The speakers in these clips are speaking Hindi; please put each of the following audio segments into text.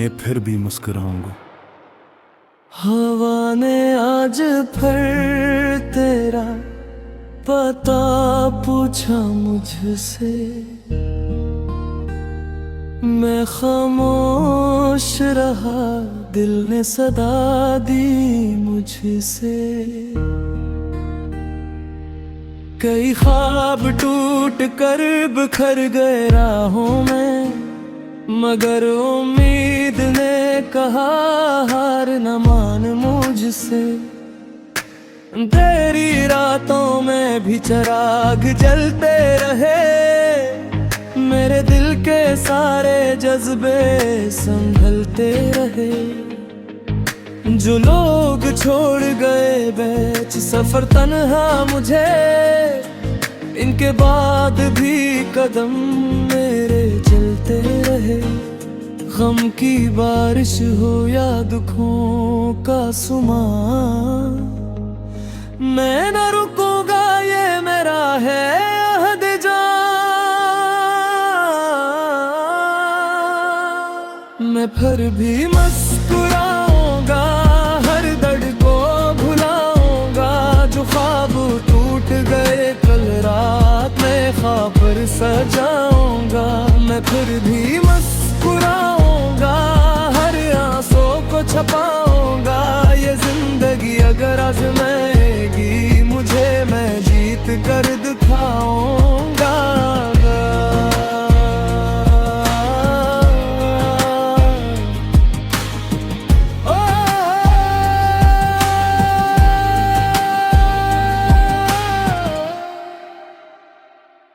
मैं फिर भी मुस्कुराऊंगा। हवा ने आज फिर तेरा पता पूछा मुझसे, मैं खामोश रहा, दिल ने सदा दी मुझसे। कई ख्वाब टूट कर बिखर गए राहों में, मगर उम्मीद ने कहा हार न मान मुझसे। तेरी रातों में भी चिराग जलते रहे, मेरे दिल के सारे जज्बे संभलते रहे। जो लोग छोड़ गए बीच सफर तन्हा मुझे, इनके बाद भी कदम मेरे चलते रहे। गम की बारिश हो या दुखों का सुमा, मैं न रुकूंगा, ये मेरा है अहद जान। मैं फिर भी मुस्कुराऊंगा, हर दर्द को भुलाऊंगा। जो ख्वाब टूट गए कल रात में ख्वाब पर सजाऊंगा। मैं फिर भी मुस्कुराऊंगा, हर आंसू को छपाऊंगा। ये जिंदगी अगर आजमाएगी मुझे, मैं जीत कर दिखाऊंगा।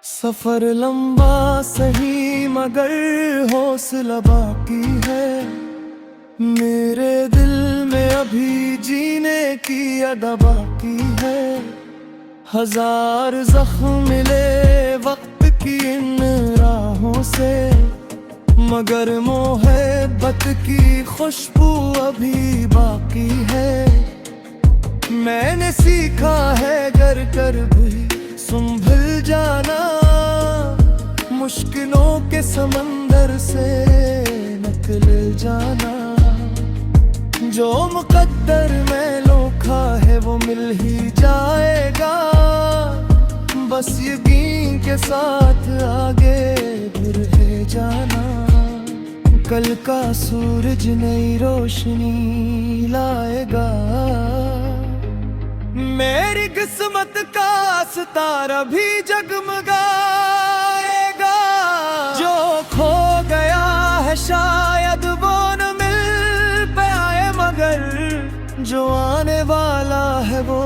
सफर लंबा सही मगर हौसला बाकी है। मेरे दिल में अभी जीने की अदा बाकी है। हजार जख्म मिले वक्त की इन राहों से, मगर मोहब्बत की खुशबू अभी बाकी है। मैंने सीखा है कर कर भी संभल जाना, मुश्किलों के समंदर से निकल जाना। जो मुकद्दर में लिखा है वो मिल ही जाएगा, बस यकीन के साथ आगे बढ़े जाना। कल का सूरज नई रोशनी लाएगा, मेरी किस्मत का सितारा भी जगमगाएगा। जो खो गया है शायद वो न मिल पाए, मगर जो आने वाला है वो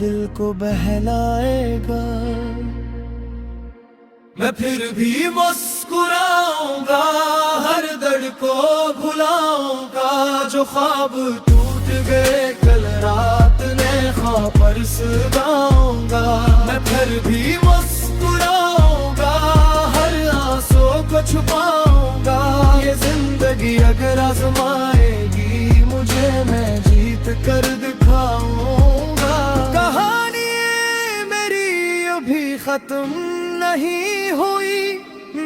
दिल को बहलाएगा। मैं फिर भी मुस्कुराऊंगा, हर दर्द को भुलाऊंगा। जो ख्वाब टूट गए कल रात ने ख्वाब पर सजाऊंगा। मैं फिर भी मुस्कुराऊंगा, हर आंसू को छुपाऊंगा। ये जिंदगी अगर आजमाएगी मुझे, मैं जीत कर दिखाऊंगा। कहानी मेरी अभी खत्म नहीं हुई,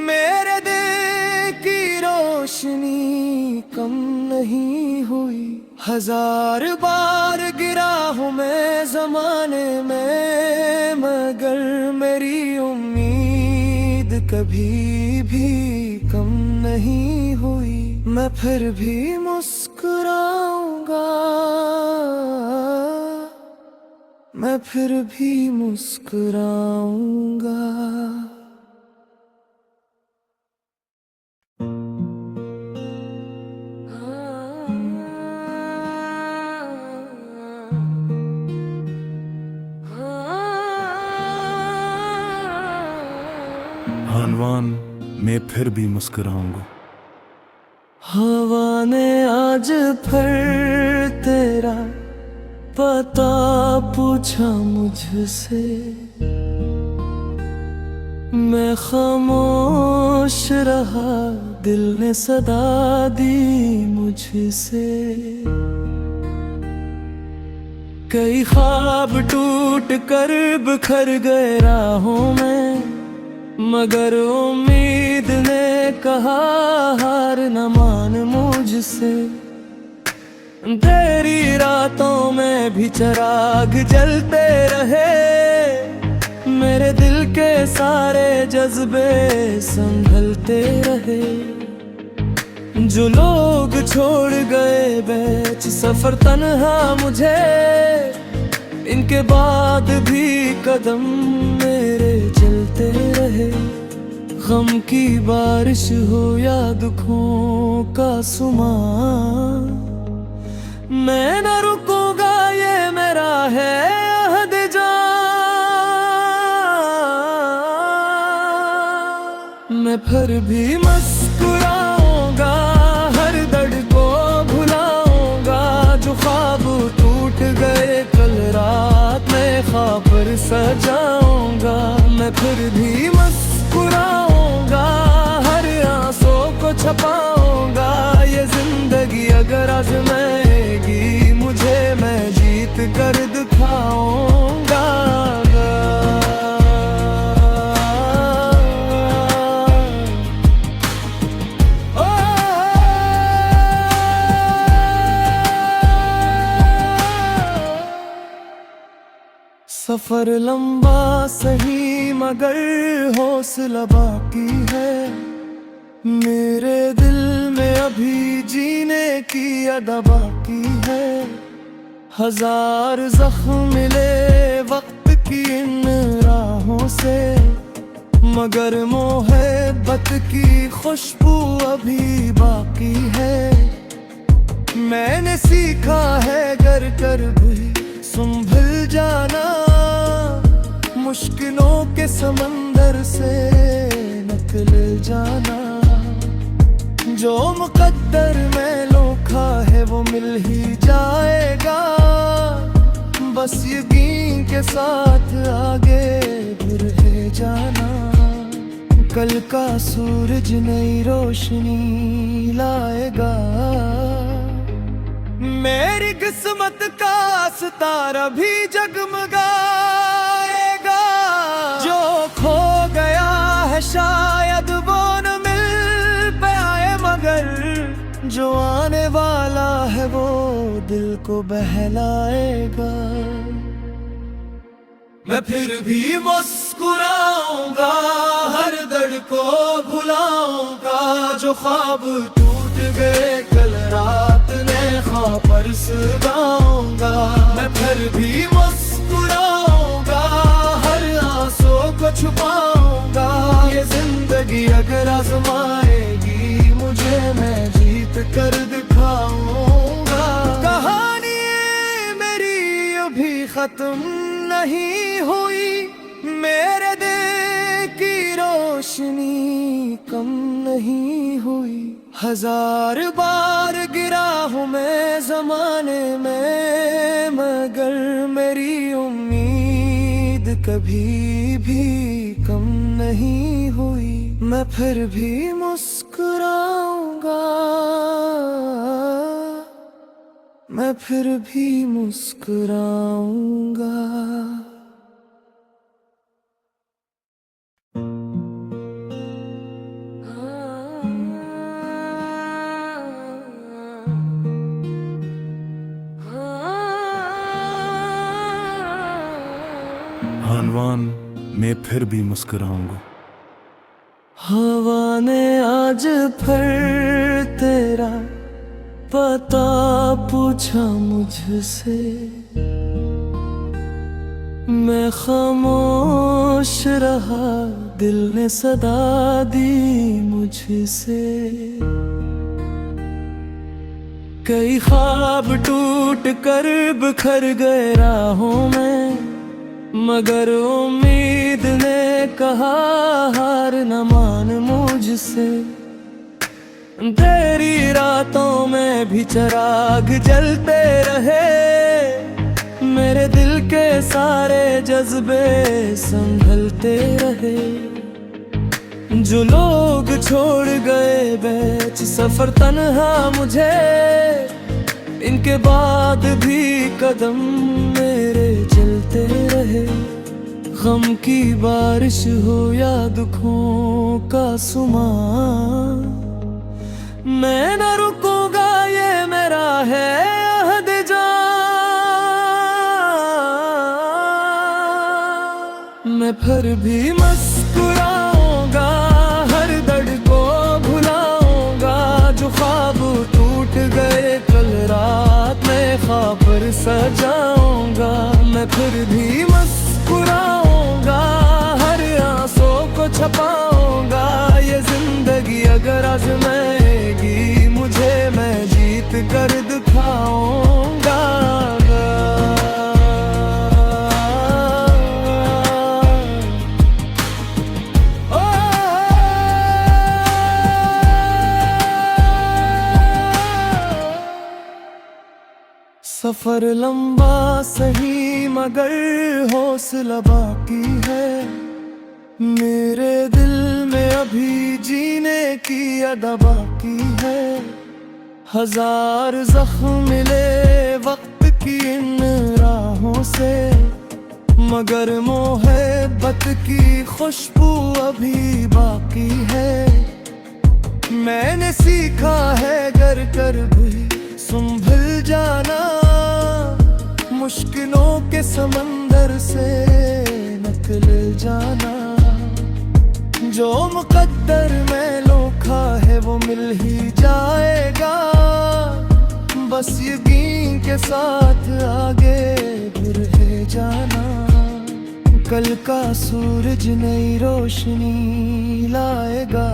मेरे दिल की रोशनी कम नहीं हुई। हजार बार गिरा हूँ मैं जमाने में, मगर मेरी उम्मीद कभी भी कम नहीं हुई। मैं फिर भी मुस्कुराऊंगा, मैं फिर भी मुस्कुराऊंगा। हानवान मैं फिर भी मुस्कुराऊंगा। हवा ने आज फिर तेरा पता पूछा मुझसे, मैं खामोश रहा, दिल ने सदा दी मुझसे। कई ख्वाब टूट कर बिखर गए राहों में, मगर उम्मीद ने कहा हार न मान मुझसे। तेरी रातों में भी चिराग जलते रहे, मेरे दिल के सारे जज्बे संभलते रहे। जो लोग छोड़ गए बीच सफर तन्हा मुझे, इनके बाद भी कदम मेरे चलते रहे। गम की बारिश हो या दुखों का सुमा, मैं न रुकूंगा ये मेरा है अहद जान। मैं फिर भी मुस्कुराऊंगा, हर दर्द को भुलाऊंगा। जो ख्वाब टूट गए कल रात में ख्वाब पर सजाऊंगा। मैं फिर भी मुस्कुराऊंगा, हर आंसू को छपाऊंगा। ये जिंदगी अगर आजमाएगी मुझे, मैं जीत कर दिखाऊंगा। सफर लंबा सही मगर हौसला बाकी है। मेरे दिल में अभी जीने की अदा बाकी है। हजार जख्म मिले वक्त की इन राहों से, मगर मोहब्बत की खुशबू अभी बाकी है। मैंने सीखा है गर कर भी संभल जाना, मुश्किलों के समंदर से निकल जाना। जो मुकद्दर में लिखा है वो मिल ही जाएगा, बस यकीन के साथ आगे बढ़े जाना। कल का सूरज नई रोशनी लाएगा, मेरी किस्मत का सितारा भी जगमगाएगा। जो खो गया है शायद वो न मिल पाए, मगर जो आने वाला है वो दिल को बहलाएगा। मैं फिर भी मुस्कुराऊंगा, हर दर्द को भुलाऊंगा। जो ख्वाब टूट गए कल रात ने ख्वाब पर सजाऊंगा। मैं फिर भी मुस्कुराऊंगा, हर आंसू को छुपाऊंगा। ये जिंदगी अगर आजमाएगी मुझे, मैं जीत कर दिखाऊंगा। कहानी मेरी अभी खत्म नहीं हुई, मेरे दिल की रोशनी कम नहीं हुई। हजार बार गिरा हूँ मैं जमाने में, मगर मेरी उम्मीद कभी भी कम नहीं हुई। मैं फिर भी मुस्कुराऊंगा, मैं फिर भी मुस्कुराऊंगा। आनवान मैं फिर भी मुस्कुराऊंगा। हवा ने आज फिर तेरा पता पूछा मुझसे, मैं खामोश रहा, दिल ने सदा दी मुझसे। कई ख्वाब टूट कर बिखर गए राहों में, मगर उम्मीद ने कहा हार न मान मुझसे। तेरी रातों में भी चिराग जलते रहे, मेरे दिल के सारे जज्बे संभलते रहे। जो लोग छोड़ गए बीच सफर तन्हा मुझे, इनके बाद भी कदम मेरे चलते रहे। गम की बारिश हो या दुखों का सुमा, मैं न रुकूंगा, ये मेरा है अहद जान। मैं फिर भी मुस्कुराऊंगा, हर दर्द को भुलाऊंगा, जो ख्वाब टूट गए कल रात में ख्वाब पर सजाऊंगा। मैं फिर भी मुस्कुराऊंगा, हर आंसू को छपाऊंगा, ये जिंदगी अगर आजमाएगी मुझे, मैं जीत कर दिखाऊंगा। सफर लंबा सही मगर हौसला बाकी है, मेरे दिल में अभी जीने की अदा बाकी है। हजार जख्म मिले वक्त की इन राहों से, मगर मोहब्बत की खुशबू अभी बाकी है। मैंने सीखा है गर कर भी संभल जाना, मुश्किलों के समंदर से निकल जाना। जो मुकद्दर में लिखा है वो मिल ही जाएगा, बस यकीन के साथ आगे बढ़े जाना। कल का सूरज नई रोशनी लाएगा,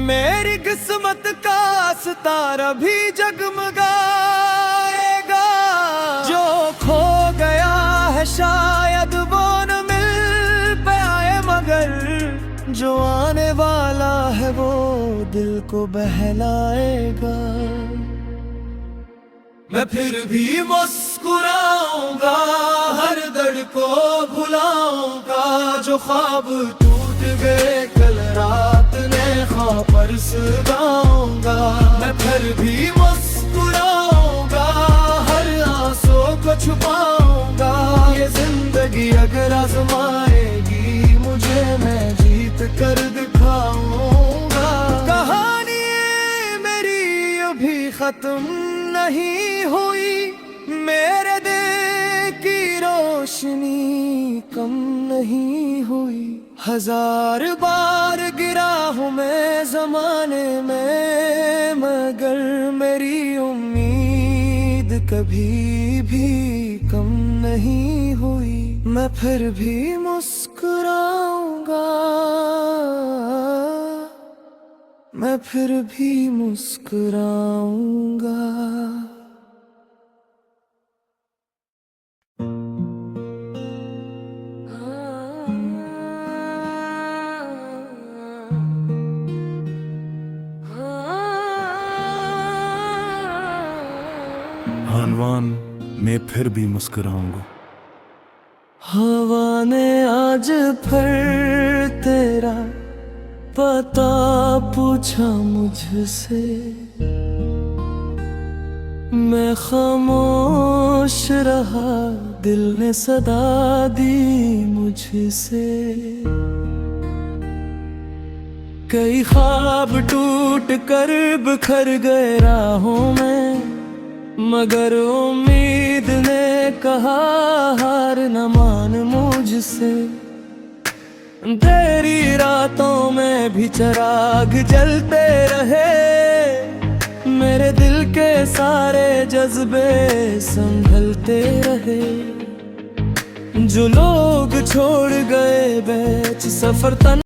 मेरी किस्मत का सितारा भी जगमगाएगा। जो खो गया है शायद वो न मिल पाए, मगर जो आने वाला है वो दिल को बहलाएगा। मैं फिर भी मुस्कुराऊंगा, हर दर्द को भुलाऊंगा, जो ख्वाब टूट गए कल रात ने ख्वाब पर सजाऊंगा। मैं फिर भी मुस्कुराऊंगा, हर आंसू को छुपाऊंगा, ये जिंदगी अगर आजमाएगी मुझे, मैं जीत कर दिखाऊंगा। कहानी मेरी अभी खत्म नहीं हुई, मेरे दिल की रोशनी कम नहीं हुई। हजार बार गिरा हूँ मैं ज़माने में, मगर मेरी उम्मीद कभी भी कम नहीं हुई। मैं फिर भी मुस्कुराऊंगा, मैं फिर भी मुस्कुराऊंगा। हानवान मैं फिर भी मुस्कुराऊंगा। हवा ने आज फिर तेरा पता पूछा मुझसे, मैं खामोश रहा, दिल ने सदा दी मुझसे। कई ख्वाब टूट कर बिखर गए राहों में, मगर उम्मीद ने कहा हार न मान मुझसे। तेरी रातों में भी चिराग जलते रहे, मेरे दिल के सारे जज्बे संभलते रहे। जो लोग छोड़ गए बीच सफर तन